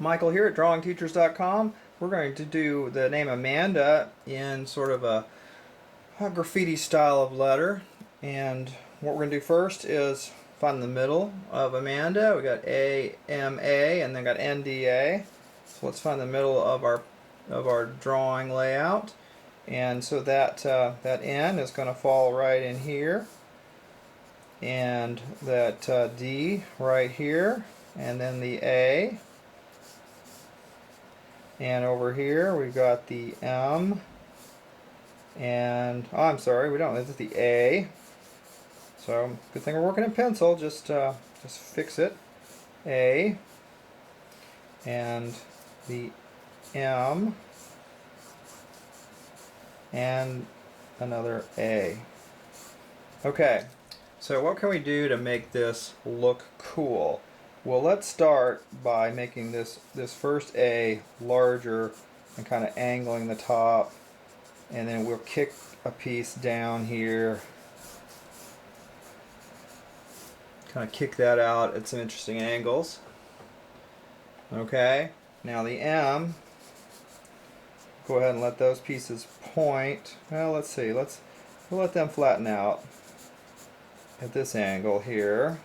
Michael here at drawingteachers.com. We're going to do the name Amanda in sort of a graffiti style of letter. And what we're going to do first is find the middle of Amanda. We got A-M-A and then got N-D-A. So let's find the middle of our drawing layout. And so that N is going to fall right in here. And that D right here. And then the A. And over here we've got the M, and oh, I'm sorry, we don't. This is the A. So good thing we're working in pencil. Just fix it. A, and the M, and another A. Okay. So what can we do to make this look cool? Well, let's start by making this first A larger and kind of angling the top, and then we'll kick a piece down here, kind of kick that out at some interesting angles. Okay, now the M, go ahead and let those pieces point. Well, let's see, we'll let them flatten out at this angle here.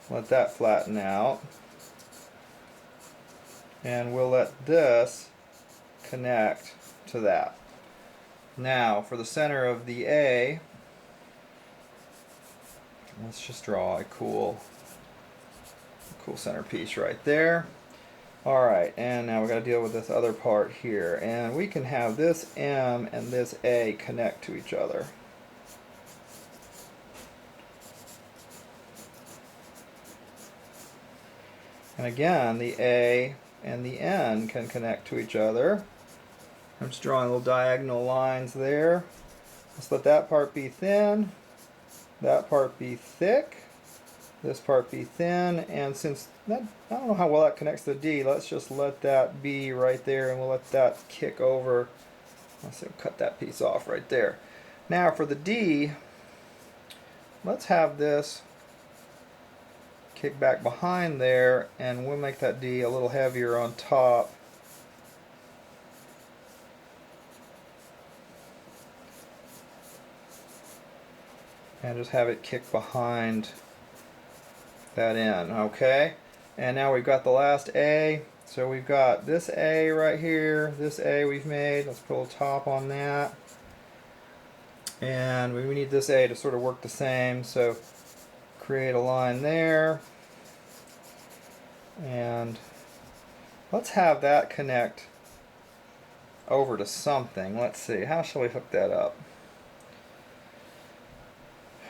Let that flatten out, and we'll let this connect to that. Now for the center of the A, let's just draw a cool centerpiece right there. Alright, and now we've got to deal with this other part here, and we can have this M and this A connect to each other. And again, the A and the N can connect to each other. I'm just drawing little diagonal lines there. Let's let that part be thin, that part be thick, this part be thin, and since that, I don't know how well that connects to D, let's just let that be right there, and we'll let that kick over. Let's cut that piece off right there. Now for the D, let's have this kick back behind there, and we'll make that D a little heavier on top. And just have it kick behind that N, okay? And now we've got the last A. So we've got this A right here, this A we've made. Let's put a top on that. And we need this A to sort of work the same, so create a line there. And let's have that connect over to something. Let's see, how shall we hook that up?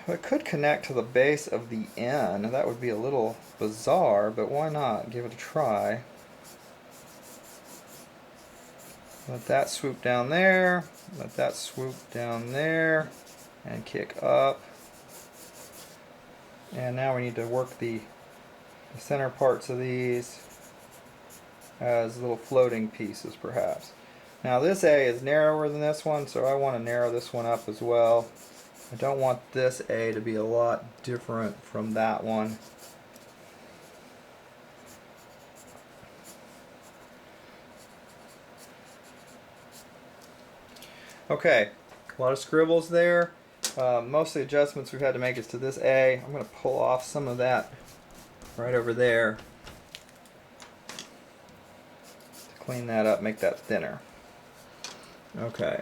Well, it could connect to the base of the N. That would be a little bizarre, but why not? Give it a try. Let that swoop down there, let that swoop down there, and kick up. And now we need to work the center parts of these as little floating pieces perhaps. Now this A is narrower than this one, so I want to narrow this one up as well. I don't want this A to be a lot different from that one. Okay, a lot of scribbles there. Most of the adjustments we've had to make is to this A. I'm going to pull off some of that right over there to clean that up, make that thinner. Okay,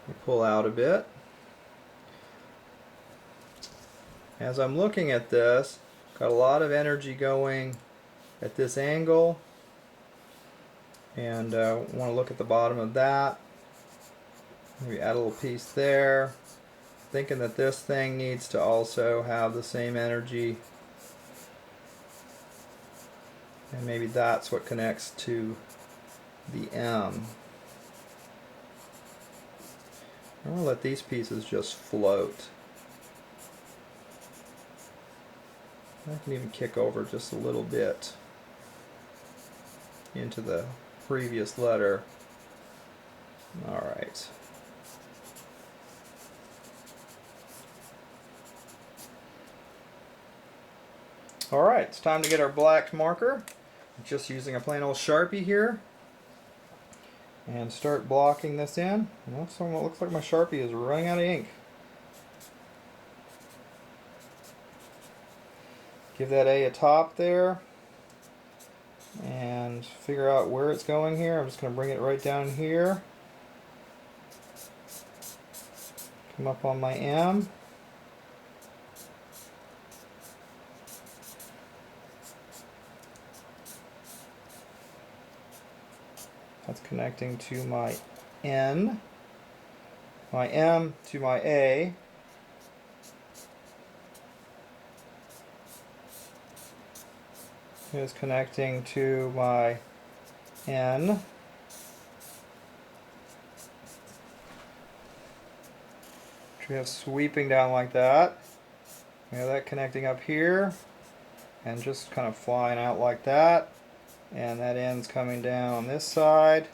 we pull out a bit. As I'm looking at this, got a lot of energy going at this angle, and want to look at the bottom of that. Maybe add a little piece there. Thinking that this thing needs to also have the same energy, and maybe that's what connects to the M. I'm going to let these pieces just float. I can even kick over just a little bit into the previous letter. Alright. Alright, it's time to get our black marker. just using a plain old Sharpie here and start blocking this in. So it looks like my Sharpie is running out of ink. Give that a top there and figure out where it's going here. I'm just going to bring it right down here. Come up on my M. That's connecting to my N. My M to my A. Is connecting to my N. Which we have sweeping down like that. We have that connecting up here and just kind of flying out like that. And that end's coming down on this side.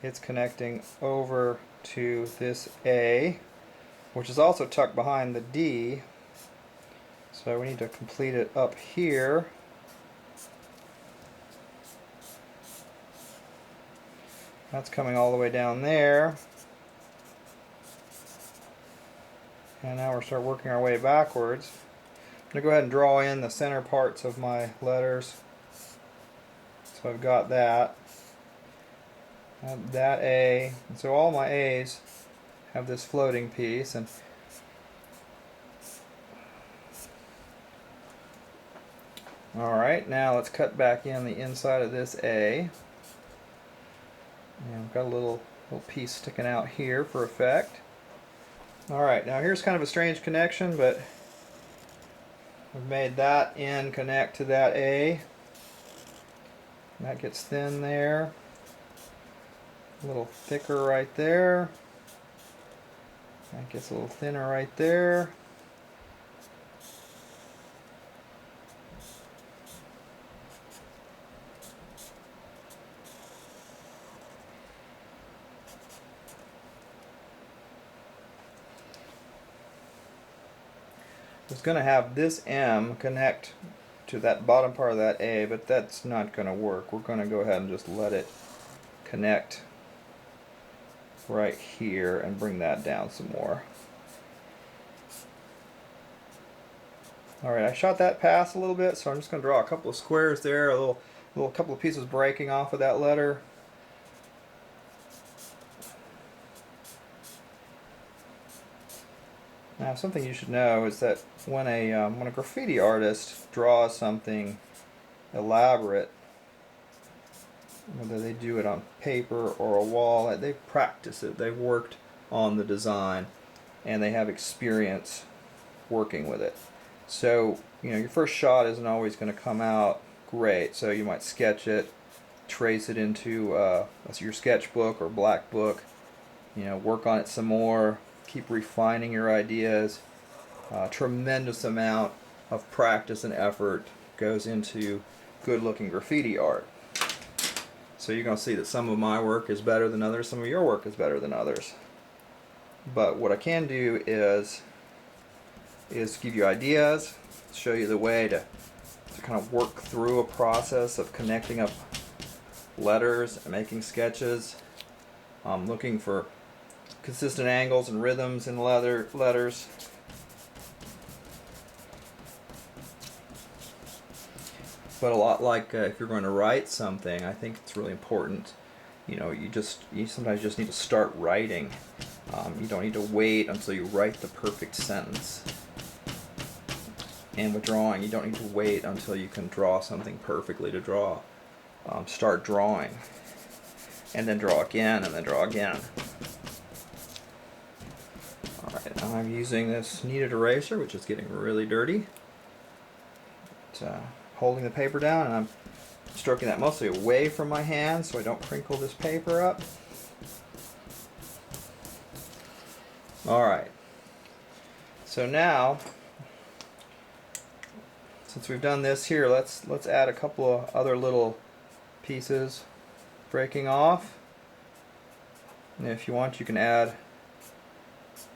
It's connecting over to this A, which is also tucked behind the D. So we need to complete it up here. That's coming all the way down there. And now we're start working our way backwards. I'm going to go ahead and draw in the center parts of my letters. So I've got that. That A. And so all my A's have this floating piece. And alright, now let's cut back in the inside of this A. And I've got a little piece sticking out here for effect. Alright, now here's kind of a strange connection, but I've made that N connect to that A. That gets thin there. A little thicker right there. That gets a little thinner right there. It's going to have this M connect to that bottom part of that A, but that's not going to work. We're going to go ahead and just let it connect right here and bring that down some more. Alright, I shot that pass a little bit, so I'm just going to draw a couple of squares there, a little couple of pieces breaking off of that letter. Now, something you should know is that when a graffiti artist draws something elaborate, whether they do it on paper or a wall, they practice it. They've worked on the design, and they have experience working with it. So, your first shot isn't always going to come out great. So you might sketch it, trace it into your sketchbook or black book. Work on it some more. Keep refining your ideas. Tremendous amount of practice and effort goes into good-looking graffiti art. So you're going to see that some of my work is better than others, some of your work is better than others. But what I can do is give you ideas, show you the way to kind of work through a process of connecting up letters and making sketches, looking for consistent angles and rhythms in letters. But a lot like if you're going to write something, I think it's really important. You sometimes just need to start writing. You don't need to wait until you write the perfect sentence. And with drawing, you don't need to wait until you can draw something perfectly to draw. Start drawing, and then draw again, and then draw again. Alright, now I'm using this kneaded eraser, which is getting really dirty. Holding the paper down, and I'm stroking that mostly away from my hand so I don't crinkle this paper up. Alright, so now, since we've done this here, let's add a couple of other little pieces breaking off. And if you want, you can add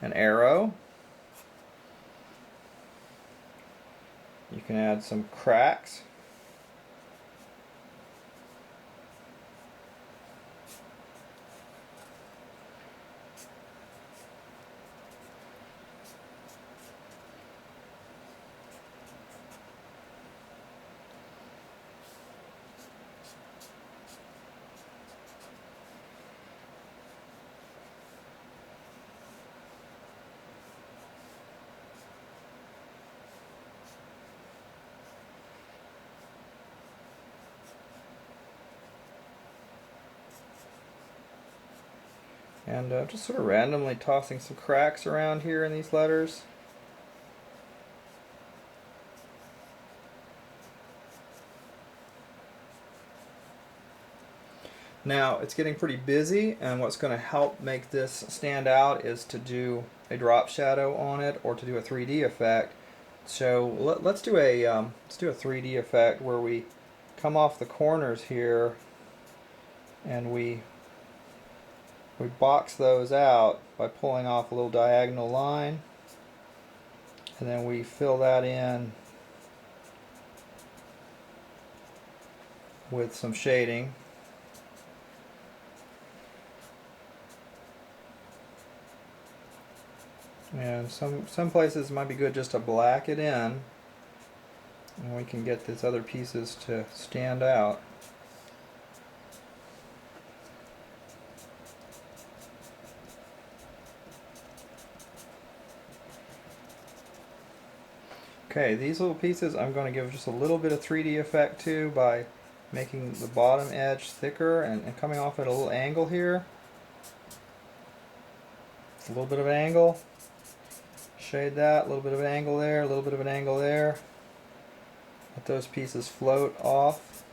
an arrow. You can add some cracks. And just sort of randomly tossing some cracks around here in these letters. Now it's getting pretty busy, and what's going to help make this stand out is to do a drop shadow on it or to do a 3D effect. So let's do a 3D effect where we come off the corners here and we box those out by pulling off a little diagonal line, and then we fill that in with some shading. And some places might be good just to black it in, and we can get these other pieces to stand out. Okay, these little pieces I'm going to give just a little bit of 3D effect to by making the bottom edge thicker and coming off at a little angle here. A little bit of an angle. Shade that, a little bit of an angle there, a little bit of an angle there. Let those pieces float off.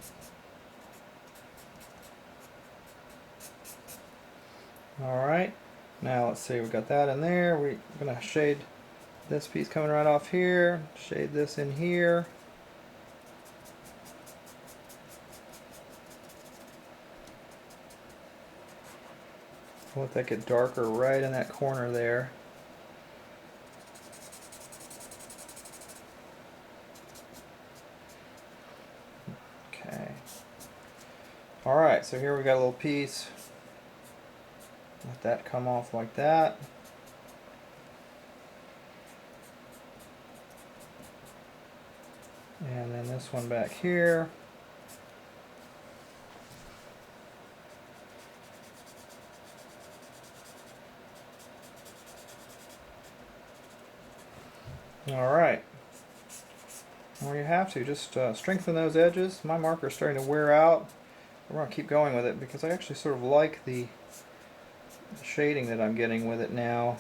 Alright, now let's see, we've got that in there. We're going to shade this piece coming right off here, shade this in here. Let that get darker right in that corner there. Okay. Alright, so here we got a little piece. Let that come off like that. And then this one back here. Alright. Well, you have to just strengthen those edges. My marker's starting to wear out. We're going to keep going with it because I actually sort of like the shading that I'm getting with it now.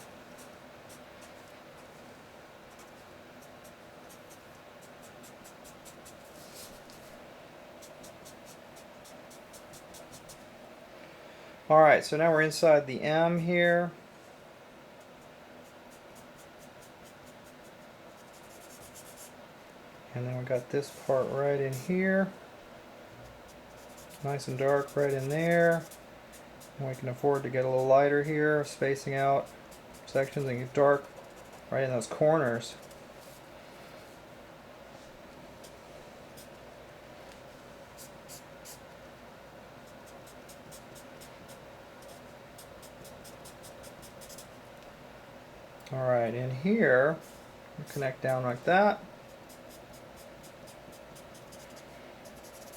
Alright, so now we're inside the M here. And then we got this part right in here. Nice and dark right in there. And we can afford to get a little lighter here, spacing out sections and get dark right in those corners. Alright, in here, we'll connect down like that.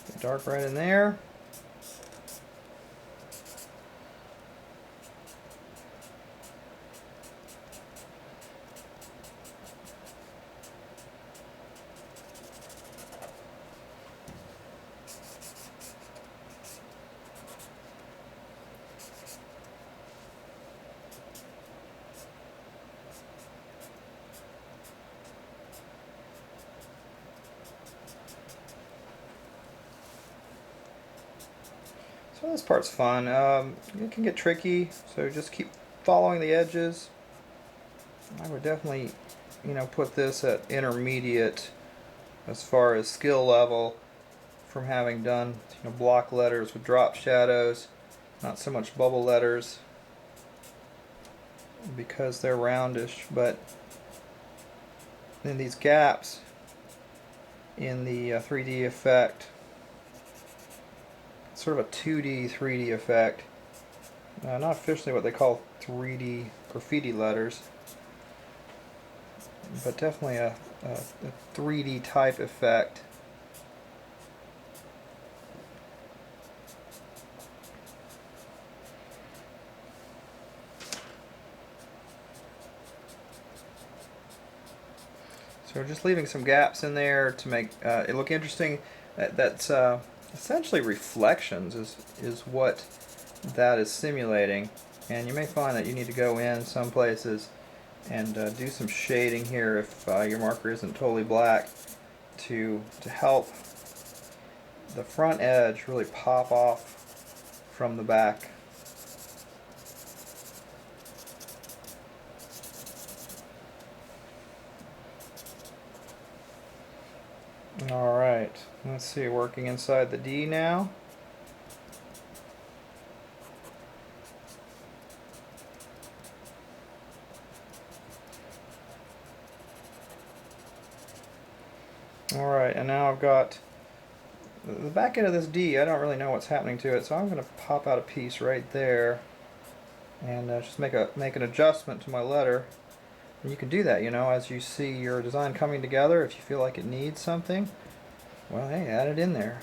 Get dark right in there. So this part's fun. It can get tricky, so just keep following the edges. I would definitely, put this at intermediate as far as skill level from having done, block letters with drop shadows, not so much bubble letters because they're roundish, but then these gaps in the 3D effect, sort of a 2D 3D effect, not officially what they call 3D graffiti letters, but definitely a 3D type effect. So we're just leaving some gaps in there to make it look interesting. That's essentially reflections is what that is simulating. And you may find that you need to go in some places and do some shading here if your marker isn't totally black to help the front edge really pop off from the back. Alright, let's see, working inside the D now. Alright, and now I've got the back end of this D. I don't really know what's happening to it, so I'm going to pop out a piece right there and just make an adjustment to my letter. And you can do that, you know, as you see your design coming together. If you feel like it needs something, well, hey, add it in there.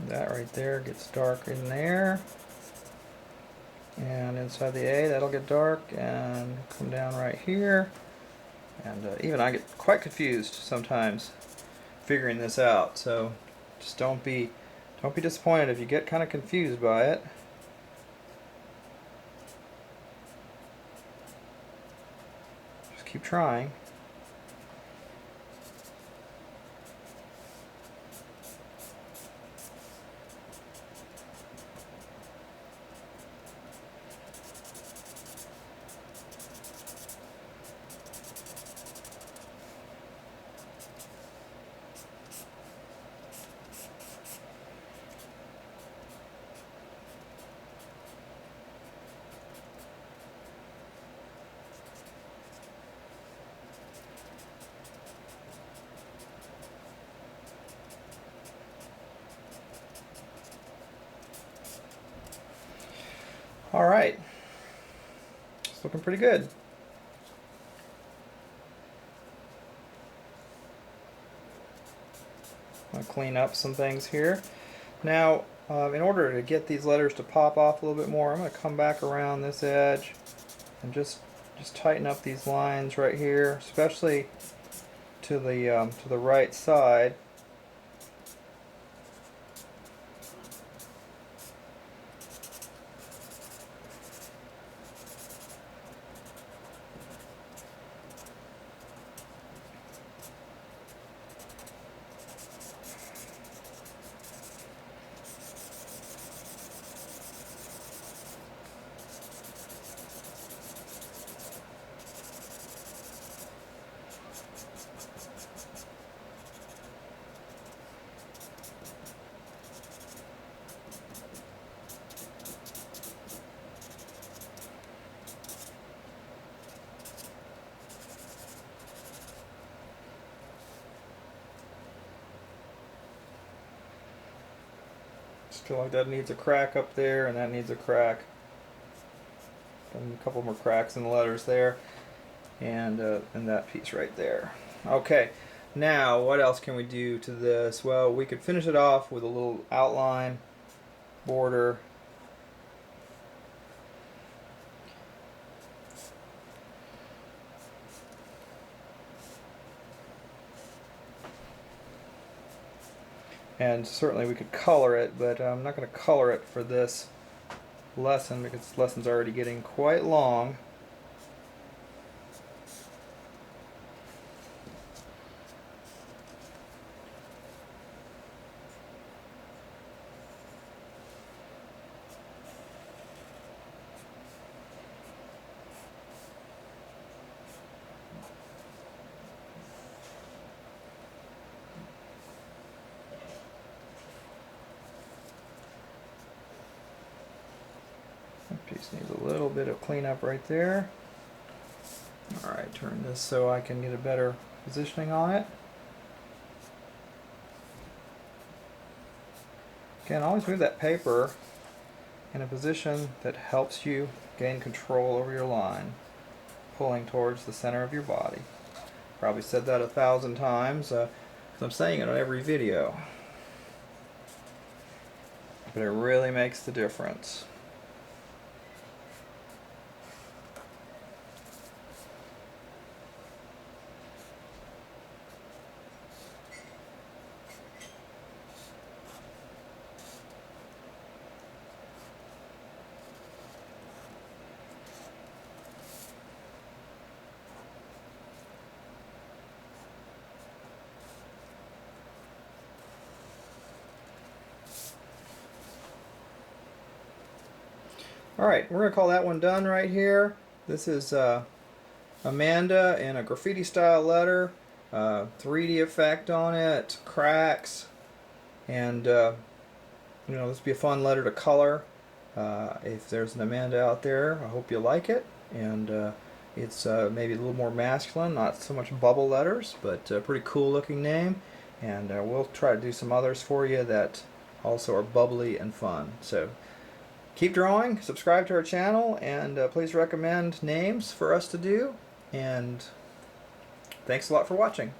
That right there gets dark in there. And inside the A, that'll get dark and come down right here. And even I get quite confused sometimes figuring this out. So just don't be disappointed if you get kind of confused by it. Just keep trying. All right, it's looking pretty good. I'll clean up some things here. Now, in order to get these letters to pop off a little bit more, I'm going to come back around this edge and just tighten up these lines right here, especially to the right side. Just feel like that needs a crack up there, and that needs a crack. And a couple more cracks in the letters there, and that piece right there. Okay, now what else can we do to this? Well, we could finish it off with a little outline border. And certainly we could color it, but I'm not going to color it for this lesson because this lesson's already getting quite long. Piece needs a little bit of cleanup right there. Alright, turn this so I can get a better positioning on it. Again, always move that paper in a position that helps you gain control over your line, pulling towards the center of your body. Probably said that 1,000 times, because I'm saying it on every video. But it really makes the difference. Alright, we're going to call that one done right here. This is Amanda in a graffiti style letter, 3D effect on it, cracks, and you know, this would be a fun letter to color. If there's an Amanda out there, I hope you like it. And it's maybe a little more masculine, not so much bubble letters, but a pretty cool looking name. And we'll try to do some others for you that also are bubbly and fun. So keep drawing, subscribe to our channel, and please recommend names for us to do. And thanks a lot for watching.